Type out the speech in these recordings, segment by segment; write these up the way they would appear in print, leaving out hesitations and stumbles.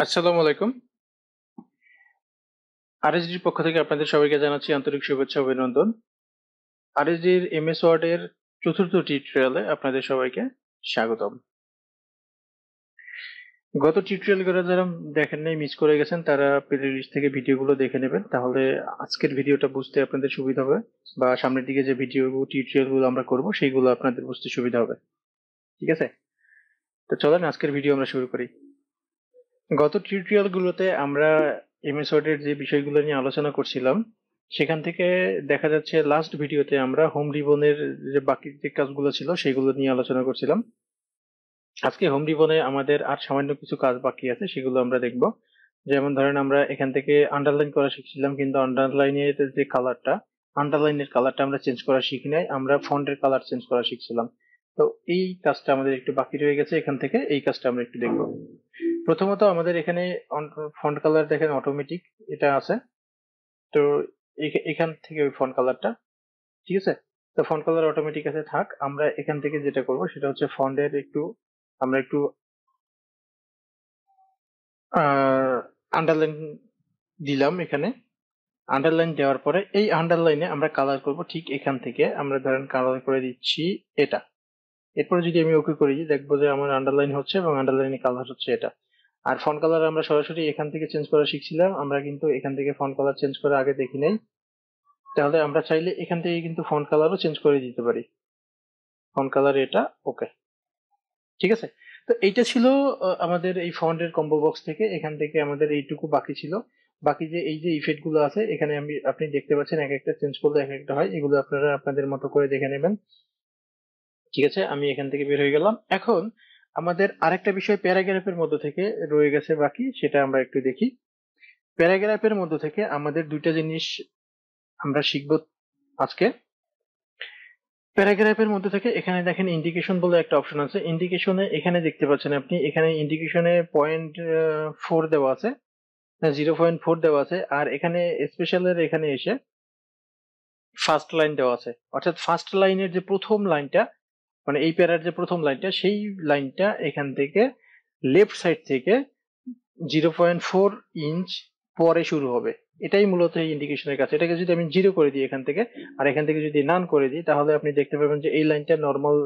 আসসালামু আলাইকুম। আরএসডির পক্ষ থেকে আপনাদের সবাইকে জানাচ্ছি আন্তরিক শুভেচ্ছা ও অভিনন্দন। আরএসডির এমএস ওয়ার্ডের চতুর্থ টিউটোরিয়ালে আপনাদের সবাইকে স্বাগতম। গত টিউটোরিয়ালগুলো যারা দেখেন নাই, মিস করে গেছেন, তারা প্লেলিস্ট থেকে ভিডিওগুলো দেখে নেবেন, তাহলে আজকের ভিডিওটা বুঝতে আপনাদের সুবিধা হবে, বা সামনের দিকে যে ভিডিও টিউটোরিয়ালগুলো আমরা করব সেইগুলো আপনাদের বুঝতে সুবিধা হবে। ঠিক আছে, তো চলেন আজকের ভিডিও আমরা শুরু করি। গত টিউটোরিয়ালগুলোতে আমরা এমএস ওয়ার্ডের যে বিষয়গুলো নিয়ে আলোচনা করছিলাম, সেখান থেকে দেখা যাচ্ছে লাস্ট ভিডিওতে আমরা হোম রিবনের যে বাকি যে কাজগুলো ছিল সেগুলো নিয়ে আলোচনা করছিলাম। আজকে হোম রিবনে আমাদের আর সামান্য কিছু কাজ বাকি আছে, সেগুলো আমরা দেখব। যেমন ধরেন আমরা এখান থেকে আন্ডারলাইন করা শিখছিলাম, কিন্তু আন্ডারলাইনের যে কালারটা, আন্ডারলাইনের কালারটা আমরা চেঞ্জ করা শিখি নাই, আমরা ফন্টের কালার চেঞ্জ করা শিখছিলাম। তো এই কাজটা আমাদের একটু বাকি রয়ে গেছে, এখান থেকে এই কাজটা আমরা একটু দেখব। প্রথমত আমাদের এখানে ফন্ট কালার দেখেন অটোমেটিক এটা আছে। তো এখান থেকে ওই ফন্ট কালারটা, ঠিক আছে। তো ফন্ট কালার অটোমেটিক আছে, থাক। আমরা এখান থেকে যেটা করব সেটা হচ্ছে ফন্টের একটু, আমরা একটু আন্ডারলাইন দিলাম এখানে। আন্ডারলাইন দেওয়ার পরে এই আন্ডারলাইনে আমরা কালার করব, ঠিক এখান থেকে আমরা ধরেন কালার করে দিচ্ছি এটা। এরপরে যদি আমি ওকে করি, দেখবো যে আমার আন্ডারলাইন হচ্ছে এবং আন্ডারলাইনে কালার হচ্ছে এটা। আর ফন্ট কালার আমরা সরাসরি এখান থেকে চেঞ্জ করা শিখছিলাম, আমরা কিন্তু এখান থেকে ফন্ট কালার চেঞ্জ করা আগে দেখি নাই। তাহলে আমরা চাইলে এখান থেকে কিন্তু ফন্ট কালারও চেঞ্জ করে দিতে পারি। ফন্ট কালার এটা, ওকে, ঠিক আছে। তো এইটা ছিল আমাদের এই ফন্টের কম্বো বক্স থেকে। এখান থেকে আমাদের এইটুকু বাকি ছিল। বাকি যে এই যে ইফেক্ট গুলো আছে এখানে আপনি দেখতে পাচ্ছেন, এক একটা চেঞ্জ করলে এক একটা হয়, এগুলো আপনারা আপনাদের মতো করে দেখে নেবেন। ঠিক আছে, আমি এখান থেকে বের হয়ে গেলাম। এখন আমাদের আরেকটা বিষয় প্যারাগ্রাফের মধ্যে থেকে রয়ে গেছে বাকি, সেটা আমরা একটু দেখি। প্যারাগ্রাফের মধ্যে থেকে আমাদের দুইটা জিনিস আমরা শিখবো আজকে। প্যারাগ্রাফের মধ্যে থেকে এখানে দেখেন ইন্ডিকেশন বলে একটা অপশন আছে। ইন্ডিকেশনে এখানে দেখতে পাচ্ছেন আপনি, এখানে ইন্ডিকেশনে 0.4 দেওয়া আছে, 0.4 দেওয়া আছে। আর এখানে স্পেশালের এখানে এসে ফার্স্ট লাইন দেওয়া আছে, অর্থাৎ ফার্স্ট লাইনের যে প্রথম লাইনটা, মানে এই প্যারার যে প্রথম লাইনটা, সেই লাইনটা এখান থেকে লেফট সাইড থেকে 0.4 ইঞ্চ পরে শুরু হবে। এটাই মূলত এই ইন্ডিকেশনের কাছে। এটাকে যদি আমি 0 করে দিই এখান থেকে, আর এখান থেকে যদি নান করে দিই, তাহলে আপনি দেখতে পাবেন যে এই লাইনটা নর্মাল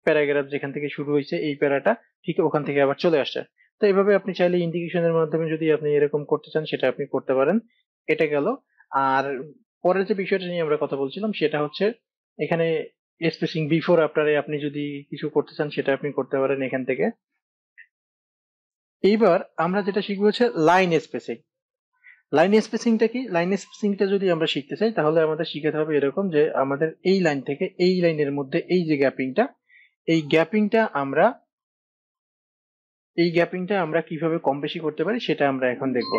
প্যারাগ্রাফ যেখান থেকে শুরু হয়েছে এই প্যারাটা ঠিক ওখান থেকে আবার চলে আসছে। তো এইভাবে আপনি চাইলে ইন্ডিকেশনের মাধ্যমে যদি আপনি এরকম করতে চান সেটা আপনি করতে পারেন। এটা গেল। আর পরের যে বিষয়টা নিয়ে আমরা কথা বলছিলাম সেটা হচ্ছে এখানে স্পেসিং বিফোর আফটারে আপনি যদি কিছু করতে চান সেটা আপনি করতে পারেন এখান থেকে। এইবার আমরা যেটা শিখবো হচ্ছে লাইন স্পেসিং। লাইন স্পেসিংটা কি? লাইন স্পেসিংটা যদি আমরা শিখতে চাই তাহলে আমাদের শিখাতে হবে এরকম, যে আমাদের এই লাইন থেকে এই লাইনের মধ্যে এই যে গ্যাপিংটা, এই গ্যাপিংটা আমরা কিভাবে কম বেশি করতে পারি সেটা আমরা এখন দেখব।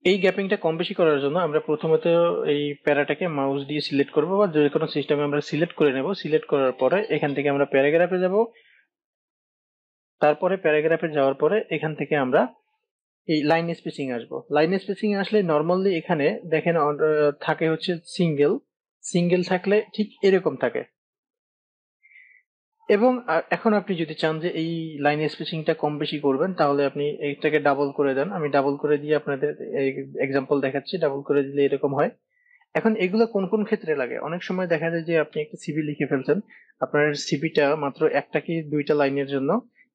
এই গ্যাপিংটা কম বেশি করার জন্য আমরা প্রথমত এই প্যারাটাকে মাউস দিয়ে সিলেক্ট করব, বা যে কোনো সিস্টেমে আমরা সিলেক্ট করে নেব। সিলেক্ট করার পরে এখান থেকে আমরা প্যারাগ্রাফে যাব। তারপরে প্যারাগ্রাফে যাওয়ার পরে এখান থেকে আমরা এই লাইন স্পেসিং আসবো। লাইন স্পেসিং আসলে নর্মালি এখানে দেখেন থাকে হচ্ছে সিঙ্গেল। সিঙ্গেল থাকলে ঠিক এরকম থাকে। এবং এখন আপনি যদি চান যে এই লাইন স্পেসিংটা কম বেশি করবেন, তাহলে আপনি এইটাকে ডাবল করে দেন। আমি ডাবল করে দিয়ে আপনাদের এক্সাম্পল দেখাচ্ছি। ডাবল করে দিলে এরকম হয়। এখন এগুলো কোন কোন ক্ষেত্রে লাগে? অনেক সময় দেখা যায় যে আপনি একটা সিভি লিখে ফেলছেন, আপনার সিভিটা মাত্র একটা কি দুইটা লাইনের জন্য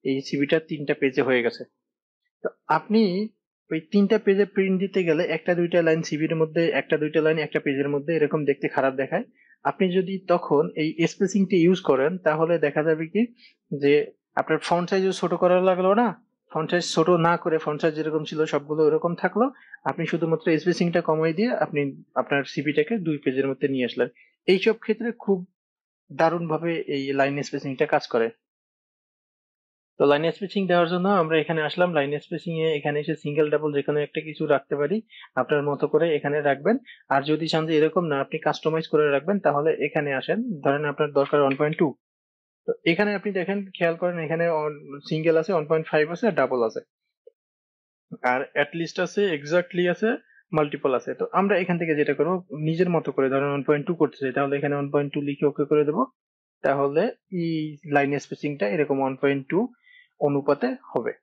এই সিভিটা 3টা পেজে হয়ে গেছে। তো আপনি ওই 3টা পেজে প্রিন্ট দিতে গেলে একটা দুইটা লাইন সিভির মধ্যে, একটা দুইটা লাইন একটা পেজের মধ্যে এরকম দেখতে খারাপ দেখায়। আপনি যদি তখন এই স্পেসিংটি ইউজ করেন তাহলে দেখা যাবে কি, যে আপনার ফন্ট সাইজও ছোট করা লাগলো না। ফন্ট সাইজ ছোট না করে ফন্ট সাইজ যেরকম ছিল সবগুলো ওরকম থাকলো। আপনি শুধুমাত্র স্পেসিংটা কমিয়ে দিয়ে আপনি আপনার সিভিটাকে 2 পেজের মধ্যে নিয়ে আসলেন। এইসব ক্ষেত্রে খুব দারুণ ভাবে এই লাইন স্পেসিংটা কাজ করে। তো লাইন স্পেসিং দেওয়ার জন্য আমরা এখানে আসলাম। লাইন স্পেসিং এ এখানে এসে সিঙ্গেল ডাবল যেকোনো একটা কিছু রাখতে পারি, আপনার মতো করে এখানে রাখবেন। আর যদি চান যে এরকম না, আপনি কাস্টমাইজ করে রাখবেন, তাহলে এখানে আসেন। ধরেন আপনার দরকার 1.2। তো এখানে আপনি দেখেন, খেয়াল করেন, এখানে সিঙ্গেল আছে, 1.5 আছে, আর ডাবল আছে, আর অ্যাটলিস্ট আছে, এক্স্যাক্টলি আছে, মাল্টিপল আছে। তো আমরা এখান থেকে যেটা করবো, নিজের মতো করে ধরেন 1.2 করতে চাই, তাহলে এখানে 1.2 লিখে ওকে করে দেবো। তাহলে এই লাইন স্পেসিংটা এরকম 1.2 অনুপাতে হবে।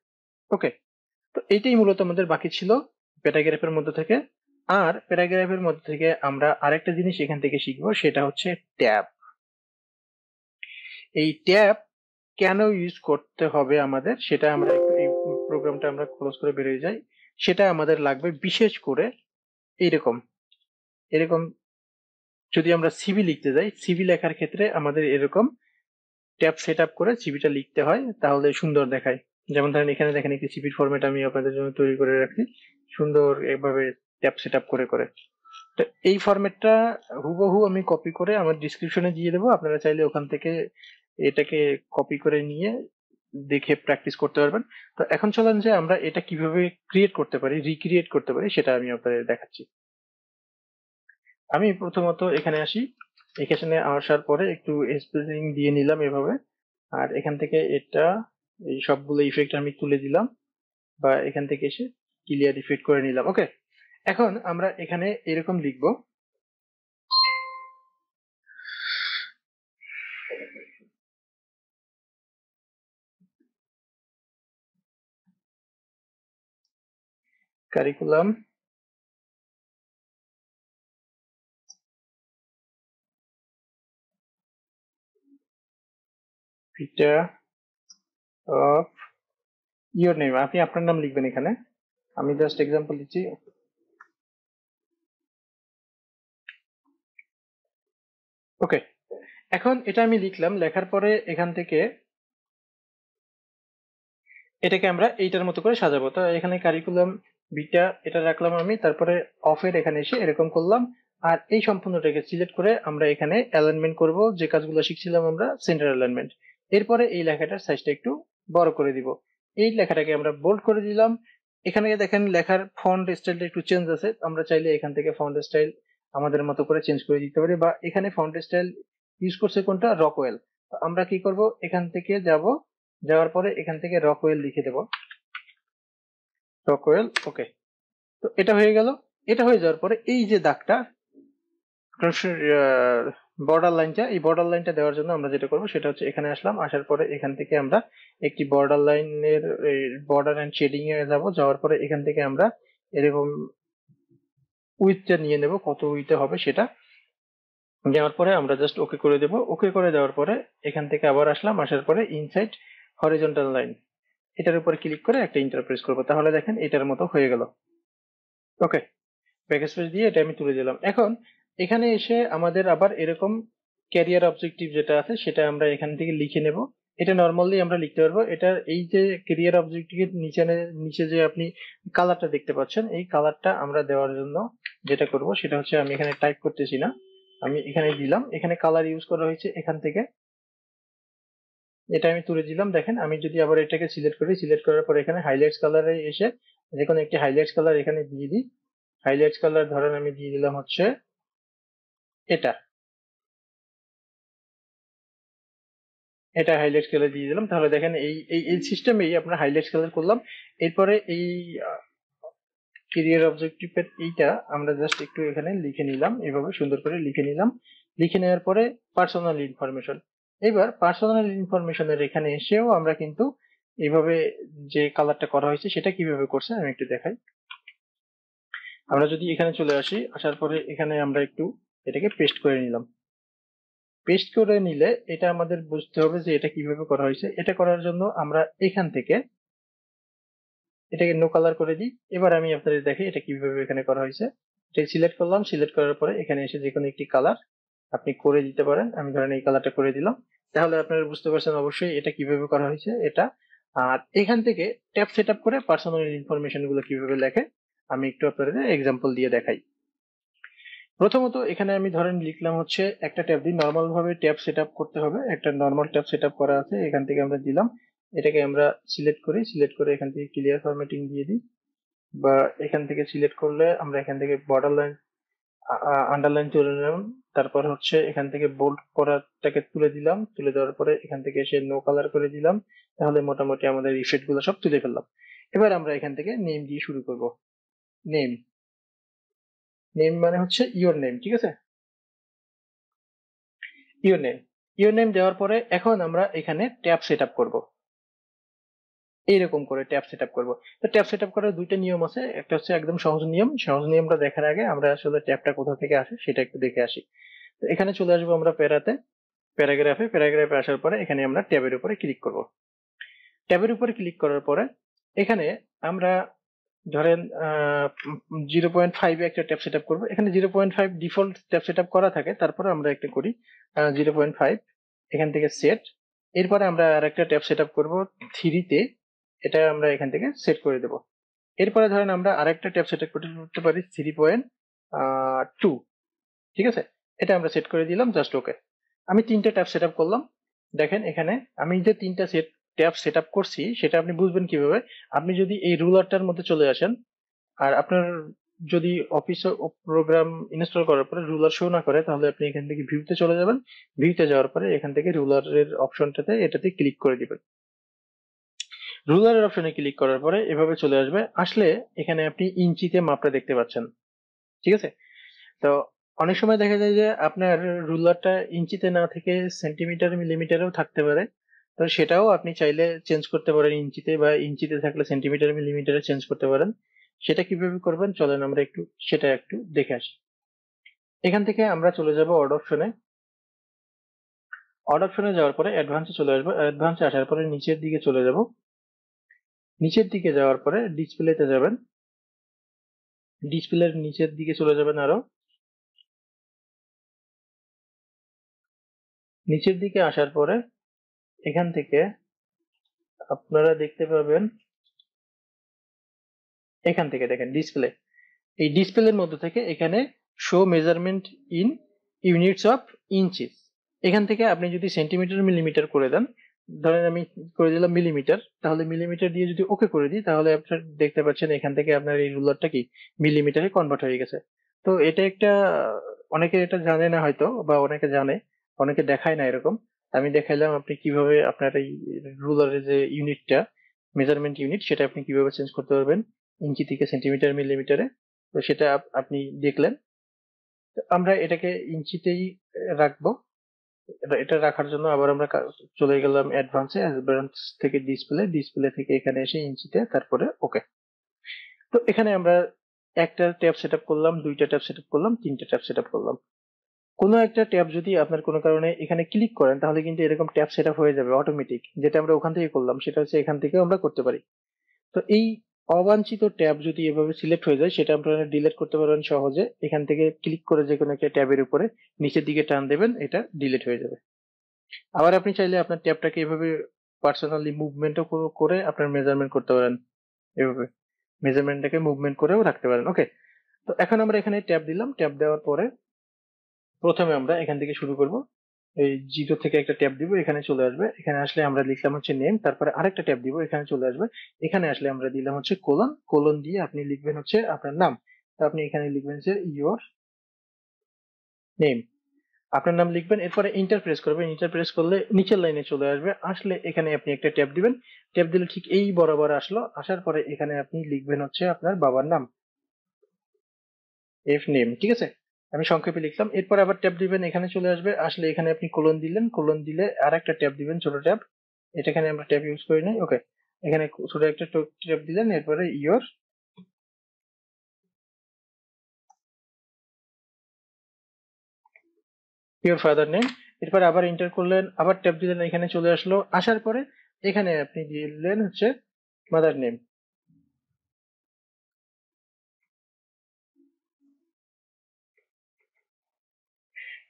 ওকে, তো এইটাই মূলত আমাদের বাকি ছিল প্যারাগ্রাফের মধ্যে থেকে। আর প্যারাগ্রাফের মধ্যে থেকে আমরা আরেকটা জিনিস এখান থেকে শিখবো, সেটা হচ্ছে ট্যাব। এই ট্যাব কেন ইউজ করতে হবে আমাদের, সেটা আমরা একটু, এই প্রোগ্রামটা আমরা ক্লোজ করে বেরিয়ে যাই। সেটা আমাদের লাগবে বিশেষ করে এইরকম, এরকম যদি আমরা সিভি লিখতে যাই, সিভি লেখার ক্ষেত্রে আমাদের এরকম ট্যাব সেট আপ করে সিভিটা লিখতে হয়, তাহলে সুন্দর দেখায়। যেমন ধরেন এখানে দেখেন একটি সিভির ফরম্যাট আমি আপনাদের জন্য তৈরি করে রাখছি, সুন্দর এভাবে ট্যাব সেট আপ করে করে। তো এই ফরম্যাটটা হুবহু আমি কপি করে আমার ডিসক্রিপশনে দিয়ে দেবো, আপনারা চাইলে ওখান থেকে এটাকে কপি করে নিয়ে দেখে প্র্যাকটিস করতে পারবেন। তো এখন চলেন যে আমরা এটা কিভাবে ক্রিয়েট করতে পারি, রিক্রিয়েট করতে পারি, সেটা আমি আপনাদের দেখাচ্ছি। আমি প্রথমত এখানে আসি, এখানে আসার পরে একটু স্পেসিং দিয়ে নিলাম এভাবে, আর এখান থেকে এটা, এই সবগুলো ইফেক্ট আমি তুলে দিলাম, বা এখান থেকে এসে ক্লিয়ার ইফেক্ট করে নিলাম। ওকে, এখন আমরা এখানে এরকম লিখবো, curriculum Vita of your name, আপনি আপনার নাম লিখবেন এখানে, আমি জাস্ট এক্সাম্পল দিচ্ছি। ওকে, এখন এটা আমি লিখলাম, লেখার পরে এখান থেকে এটাকে আমরা এইটার মতো করে সাজাবো। তো এখানে কারিকুলাম বিটা এটা রাখলাম আমি, তারপরে অফের এখানে এসে এরকম করলাম, আর এই সম্পূর্ণটাকে সিলেক্ট করে আমরা এখানে অ্যালাইনমেন্ট করব, যে কাজগুলো শিখছিলাম আমরা, সেন্টার অ্যালাইনমেন্ট। এরপরে এই লেখাটার সাইজটা একটু বড় করে দিব, এই লেখাটাকে আমরা বোল্ড করে দিলাম। এখানে দেখেন লেখার ফন্ট স্টাইলটা একটু চেঞ্জ আছে, আমরা চাইলে এখান থেকে ফন্ট স্টাইল আমাদের মতো করে চেঞ্জ করে দিতে পারি, বা এখানে ফন্ট স্টাইল ইউজ করছে কোনটা, রকওয়েল। আমরা কি করব, এখান থেকে যাব, যাওয়ার পরে এখান থেকে রকওয়েল লিখে দেব, রকওয়েল। ওকে, তো এটা হয়ে গেল। এটা হয়ে যাওয়ার পরে এই যে দাগটা, বর্ডার লাইনটা, এই বর্ডার লাইনটা দেওয়ার জন্য আমরা যেটা করবো সেটা হচ্ছে, এখানে আসলাম, আসার পরে এখান থেকে আমরা একটি বর্ডার লাইনের বর্ডার এন্ড শেডিং এ যাব, যাওয়ার পরে এখান থেকে আমরা এরকম উইথটা নিয়ে নেব, কত উইথে হবে সেটা দেওয়ার পরে আমরা জাস্ট ওকে করে দেব। ওকে করে দেওয়ার পরে এখান থেকে আবার আসলাম, আসার পরে ইনসাইড হরিজন্টাল লাইন, এটার উপর ক্লিক করে একটা ইন্টার প্রেস করবো, তাহলে দেখেন এটার মতো হয়ে গেল। ওকে, ব্যাকস্পেস দিয়ে এটা আমি তুলে দিলাম। এখন এখানে এসে আমাদের আবার এরকম ক্যারিয়ার অবজেক্টিভ যেটা আছে সেটা আমরা এখান থেকে লিখে নেব। এটা নর্মালি আমরা লিখতে পারবো, এটা এই যে ক্যারিয়ার অবজেক্টিভের নিচে নিচে যে আপনি কালারটা দেখতে পাচ্ছেন, এই কালারটা আমরা দেওয়ার জন্য যেটা করব সেটা হচ্ছে, আমি এখানে টাইপ করতেছি না, আমি এখানে দিলাম, এখানে কালার ইউজ করা হয়েছে এখান থেকে, এটা আমি তুলে দিলাম। দেখেন আমি যদি আবার এটাকে সিলেক্ট করি, সিলেক্ট করার পর এখানে হাইলাইটস কালারে এসে যে কোনো একটি হাইলাইটস কালার এখানে দিয়ে দিই। হাইলাইটস কালার ধরেন আমি দিয়ে দিলাম হচ্ছে এটা, এটা হাইলাইট কালার দিয়ে দিলাম। তাহলে দেখেন এই এই এই সিস্টেমেই আমরা হাইলাইট কালার করলাম। এরপরে এই ক্যারিয়ার অবজেক্টিভের এইটা আমরা জাস্ট একটু এখানে লিখে নিলাম, এভাবে সুন্দর করে লিখে নিলাম। লিখে নেওয়ার পরে পার্সোনাল ইনফরমেশন, এবার পার্সোনাল ইনফরমেশনের এখানে এসেও আমরা কিন্তু এইভাবে যে কালারটা করা হয়েছে সেটা কিভাবে করছে আমি একটু দেখাই। আমরা যদি এখানে চলে আসি, আসার পরে এখানে আমরা একটু এটাকে পেস্ট করে নিলাম। পেস্ট করে নিলে এটা আমাদের বুঝতে হবে যে এটা কিভাবে করা হয়েছে। এটা করার জন্য আমরা এখান থেকে এটাকে নো কালার করে দিই। এবার আমি আপনাদের দেখি এটা কিভাবে এখানে করা হয়েছে। এটা সিলেক্ট করলাম, সিলেক্ট করার পরে এখানে এসে যে কোনো একটি কালার আপনি করে দিতে পারেন, আমি ধরেন এই কালারটা করে দিলাম। তাহলে আপনারা বুঝতে পারছেন অবশ্যই এটা কিভাবে করা হয়েছে এটা। আর এখান থেকে ট্যাব সেট আপ করে পার্সোনাল ইনফরমেশন গুলো কিভাবে লেখে আমি একটু আপনাদের এক্সাম্পল দিয়ে দেখাই। প্রথমত এখানে আমি ধরেন লিখলাম হচ্ছে একটা ট্যাব দিই, নর্মাল ভাবে ট্যাব সেট আপ করতে হবে, একটা নর্মাল ট্যাব সেট আপ করা আছে, এখান থেকে আমরা দিলাম। এটাকে আমরা সিলেক্ট করি, সিলেক্ট করে এখান থেকে ক্লিয়ার ফরম্যাটিং দিয়ে দিই, বা এখান থেকে সিলেক্ট করলে আমরা এখান থেকে বর্ডার লাইন আন্ডারলাইন তুলে নিলাম, তারপর হচ্ছে এখান থেকে বোল্ড করাটাকে তুলে দিলাম, তুলে দেওয়ার পরে এখান থেকে এসে নো কালার করে দিলাম। তাহলে মোটামুটি আমাদের ইফেক্ট গুলো সব তুলে ফেললাম। এবার আমরা এখান থেকে নেম দিয়ে শুরু করব। নেম, নেম মানে হচ্ছে ইওর নেম, ঠিক আছে, ইওর নেম। ইওর নেম দেওয়ার পরে এখন আমরা এখানে ট্যাব সেট আপ করবো। এইরকম করে ট্যাব সেট আপ করবো। তো ট্যাব সেট আপ করার দুইটা নিয়ম আছে, একটা হচ্ছে একদম সহজ নিয়ম। সহজ নিয়মটা দেখার আগে আমরা আসলে ট্যাবটা কোথা থেকে আসে সেটা একটু দেখে আসি। তো এখানে চলে আসবো আমরা প্যারাগ্রাফে আসার পরে এখানে আমরা ট্যাবের উপরে ক্লিক করব। ট্যাবের উপরে ক্লিক করার পরে এখানে আমরা ধরেন 0.5 একটা ট্যাব সেট আপ করবো। এখানে 0.5 ডিফল্ট ট্যাব সেট আপ করা থাকে, তারপরে আমরা একটা করি 0.5, এখান থেকে সেট। এরপরে আমরা আর একটা ট্যাব সেট আপ করবো 3-তে, এটা আমরা এখান থেকে সেট করে দেবো। এরপরে ধরেন আমরা আরেকটা ট্যাব সেট আপ করতে পারি 3.2, ঠিক আছে, এটা আমরা সেট করে দিলাম, জাস্ট ওকে। আমি 3টে ট্যাব সেট আপ করলাম। দেখেন এখানে আমি যে 3টা ট্যাব সেট আপ করছি সেটা আপনি বুঝবেন কিভাবে। আপনি যদি এই রুলারটার মধ্যে চলে আসেন, আর আপনার যদি অফিস প্রোগ্রাম ইনস্টল করার পরে রুলার শো না করে, তাহলে আপনি এখান থেকে ভিউতে চলে যাবেন। ভিউতে যাওয়ার পরে এখান থেকে রুলারের অপশনটাতে এটাতে ক্লিক করে দিবেন। রুলারের অপশনে ক্লিক করার পরে এভাবে চলে আসবে। আসলে এখানে আপনি ইঞ্চিতে মাপটা দেখতে পাচ্ছেন, ঠিক আছে। তো অনেক সময় দেখা যায় যে আপনার রুলারটা ইঞ্চিতে না থেকে সেন্টিমিটার মিলিমিটারেও থাকতে পারে। তো সেটাও আপনি চাইলে চেঞ্জ করতে পারেন ইঞ্চিতে, বা ইঞ্চিতে থাকলে সেন্টিমিটার মিলিমিটারে চেঞ্জ করতে পারেন। সেটা কিভাবে করবেন চলেন আমরা সেটা একটু দেখে আসি। এখান থেকে আমরা চলে যাব অড অপশনে। অড অপশনে যাওয়ার পরে অ্যাডভান্সে চলে আসবো। অ্যাডভান্সে আসার পরে নিচের দিকে চলে যাব। নিচের দিকে যাওয়ার পরে ডিসপ্লেতে যাবেন। ডিসপ্লের নিচের দিকে চলে যাবেন, আরো নিচের দিকে আসার পরে এখান থেকে আপনারা দেখতে পাবেন, এখান থেকে দেখেন ডিসপ্লে। এই ডিসপ্লের মধ্যে থেকে এখানে show measurement in units of inches, এখান থেকে আপনি যদি সেন্টিমিটার মিলিমিটার করে দেন, ধরেন আমি করে দিলাম মিলিমিটার, তাহলে মিলিমিটার দিয়ে যদি ওকে করে দিই, তাহলে আপনার দেখতে পাচ্ছেন এখান থেকে আপনার এই রুলারটা কি মিলিমিটারে কনভার্ট হয়ে গেছে। তো এটা একটা, অনেকে এটা জানে না হয়তো, বা অনেকে জানে, অনেকে দেখায় না এরকম। আমি দেখাইলাম আপনি কিভাবে আপনার এই রুলারের যে ইউনিটটা, মেজারমেন্ট ইউনিট, সেটা আপনি কিভাবে চেঞ্জ করতে পারবেন ইঞ্চি থেকে সেন্টিমিটার মিলিমিটারে। তো সেটা আপনি দেখলেন। তো আমরা এটাকে ইঞ্চিতেই রাখবো। এটা রাখার জন্য আবার আমরা চলে গেলাম অ্যাডভান্সে। অ্যাডভান্স থেকে ডিসপ্লে থেকে এখানে এসে ইঞ্চিতে, তারপরে ওকে। তো এখানে আমরা একটা ট্যাব সেট আপ করলাম, দুইটা ট্যাব সেট আপ করলাম, তিনটা ট্যাব সেট আপ করলাম। কোনো একটা ট্যাব যদি আপনার কোনো কারণে এখানে ক্লিক করেন, তাহলে কিন্তু এরকম ট্যাব সেট আপ হয়ে যাবে অটোমেটিক। যেটা আমরা ওখান থেকে করলাম সেটা হচ্ছে এখান থেকেও আমরা করতে পারি। তো এই অবাঞ্ছিত ট্যাব যদি এভাবে সিলেক্ট হয়ে যায়, সেটা আপনারা ডিলিট করতে পারবেন সহজে। এখান থেকে ক্লিক করে যে কোনো একটা ট্যাবের উপরে নিচের দিকে টান দেবেন, এটা ডিলিট হয়ে যাবে। আবার আপনি চাইলে আপনার ট্যাবটাকে এভাবে পার্সোনালি মুভমেন্টও করে আপনার মেজারমেন্ট করতে পারেন। এভাবে মেজারমেন্টটাকে মুভমেন্ট করেও রাখতে পারেন। ওকে। তো এখন আমরা এখানে ট্যাব দিলাম। ট্যাব দেওয়ার পরে প্রথমে আমরা এখান থেকে শুরু করব। এই 0 থেকে একটা ট্যাব দিব, এখানে চলে আসবে। এখানে আসলে আমরা লিখলাম হচ্ছে নেম, তারপরে আরেকটা ট্যাব দিব, এখানে চলে আসবে। এখানে আসলে আমরা দিলাম হচ্ছে কোলন। কোলন দিয়ে আপনি লিখবেন হচ্ছে আপনার নাম। তো আপনি এখানে লিখবেন যে ইয়োর নেম, আপনার নাম লিখবেন। এরপরে ইন্টার প্রেস করবেন। ইন্টার প্রেস করলে নিচের লাইনে চলে আসবে। আসলে এখানে আপনি একটা ট্যাব দিবেন। ট্যাব দিলে ঠিক এই বরাবর আসলো। আসার পরে এখানে আপনি লিখবেন হচ্ছে আপনার বাবার নাম, এফ নেম, ঠিক আছে। আমি সংক্ষেপে লিখলাম। এরপর আবার ট্যাব দিবেন, এখানে চলে আসবে। আসলে এখানে আপনি কোলন দিলেন। কোলন দিলে আর একটা ট্যাব দিবেন, ছোট ট্যাব। এটা এখানে আমরা ট্যাব ইউজ করি নাই, ওকে। এখানে ছোট একটা ট্যাব দিলেন। এরপরে ইয়োর ফাদার নেম। এরপর আবার এন্টার করলেন, আবার ট্যাব দিলেন, এখানে চলে আসলো। আসার পরে এখানে আপনি দিলেন হচ্ছে mother name.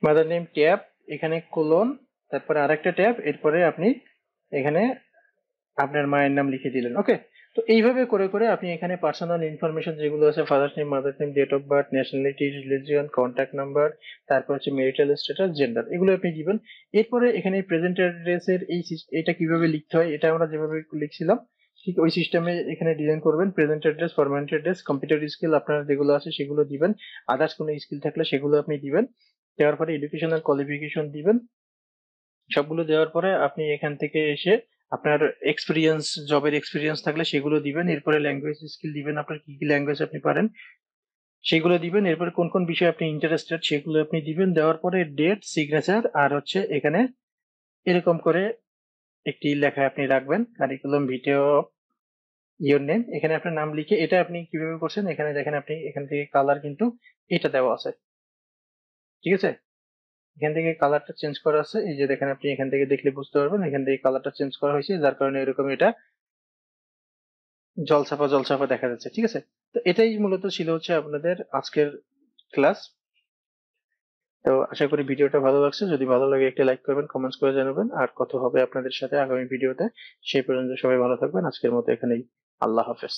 Mother name tab, এখানে কোলন, তারপরে আরেকটা ট্যাব, এরপরে আপনি এখানে আপনার মায়ের নাম লিখে দিলেন, ওকে। তো এইভাবে করে করে আপনি এখানে পার্সোনাল ইনফরমেশন যেগুলো আছে, father name, mother name, date of birth, nationality, religion, contact number, তারপর হচ্ছে মেরিটাল স্ট্যাটাস, জেন্ডার, এগুলো আপনি দিবেন। এরপরে এখানে প্রেজেন্ট অ্যাড্রেসের এটা কিভাবে লিখতে হয়, এটা আমরা যেভাবে লিখছিলাম ঠিক ওই সিস্টেমে এখানে ডিজাইন করবেন। Present address, permanent address, computer skill আপনার যেগুলো আছে সেগুলো দিবেন। আদার্স কোনো স্কিল থাকলে সেগুলো আপনি দিবেন। দেওয়ার পরে এডুকেশনাল কোয়ালিফিকেশন দিবেন। সবগুলো দেওয়ার পরে আপনি এখান থেকে এসে আপনার এক্সপিরিয়েন্স, জবের এক্সপিরিয়েন্স থাকলে সেগুলো দিবেন। এরপরে ল্যাঙ্গুয়েজ স্কিল দিবেন, আপনার কি কি ল্যাঙ্গুয়েজ আপনি পারেন সেগুলো দিবেন। এরপরে কোন কোন বিষয়ে আপনি ইন্টারেস্টেড সেগুলো আপনি দিবেন। দেওয়ার পরে ডেট, সিগনেচার, আর হচ্ছে এখানে এরকম করে একটি লেখা আপনি রাখবেন, কারিকুলাম ভিটাe ইওর নেম, এখানে আপনার নাম লিখে এটা আপনি কিভাবে করছেন, এখানে দেখেন আপনি এখান থেকে কালার কিন্তু এটা দেওয়া আছে, ঠিক আছে? এখান থেকে কালারটা চেঞ্জ করা আছে, এই যে দেখেন আপনি এখান থেকে দেখলে বুঝতে পারবেন, এখান থেকে কালারটা চেঞ্জ করা হয়েছে, যার কারণে এরকম এটা জলছাপা জলছাপা দেখা যাচ্ছে, ঠিক আছে? তো এটাই মূলত ছিল হচ্ছে আপনাদের আজকের ক্লাস। তো আশা করি ভিডিওটা ভালো লাগছে, যদি ভালো লাগে একটা লাইক করবেন, কমেন্টস করে জানাবেন, আর কথা হবে আপনাদের সাথে আগামী ভিডিওতে। সেই পর্যন্ত সবাই ভালো থাকবেন, আজকের মতো এখানেই, আল্লাহ হাফেজ।